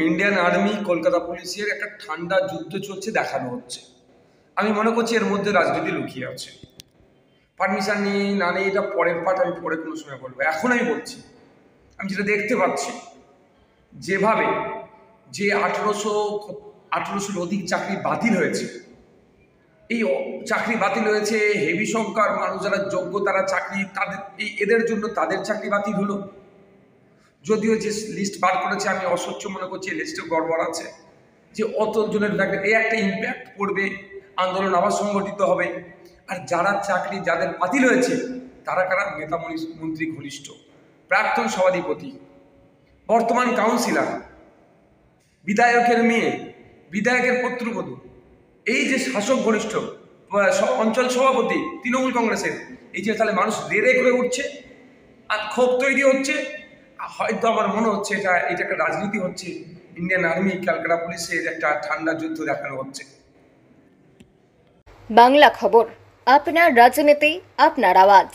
Indian army Kolkata পুলিশের একটা ঠান্ডা যুদ্ধ চলছে দেখানো হচ্ছে। আমি মনে করছি এর মধ্যে রাজনীতি লুকিয়ে আছে। পারমিশন নিয়ে না নিয়ে এটা পরের পার্ট, আমি পরে কোনো সময় বলবো। এখন আমি বলছি, আমি যেটা দেখতে পাচ্ছি, যেভাবে যে 1800 অধিক চাকরি বাতিল হয়েছে, এই চাকরি বাতিল হয়েছে, হেভি সংখ্যার মানুষ যারা যোগ্য তারা চাকরি, তাদের এদের জন্য তাদের চাকরি বাতিল হলো। যদিও যে লিস্ট বার করেছে আমি অস্বচ্ছ মনে করছি, লিস্টে গড়বড় আছে, যে অত জনের এই একটা ইম্প্যাক্ট পড়বে, আন্দোলন আবার সংগঠিত হবে। আর যারা চাকরি যাদের বাতিল হয়েছে তারা কারা? নেতা মন্ত্রী ঘনিষ্ঠ, প্রাক্তন সভাধিপতি, বর্তমান কাউন্সিলর, বিধায়কের মেয়ে, বিধায়কের পুত্রবধূ, এই যে শাসক ঘনিষ্ঠ অঞ্চল সভাপতি তৃণমূল কংগ্রেসের, এই যে তাহলে মানুষ রেড়ে করে উঠছে আর ক্ষোভ তৈরি হচ্ছে। হয়তো আমার মনে হচ্ছে এটা একটা রাজনীতি হচ্ছে, ইন্ডিয়ান আর্মি কলকাতা পুলিশের একটা ঠান্ডা যুদ্ধ দেখানো হচ্ছে। বাংলা খবর, আপনার রাজনীতি, আপনার আওয়াজ।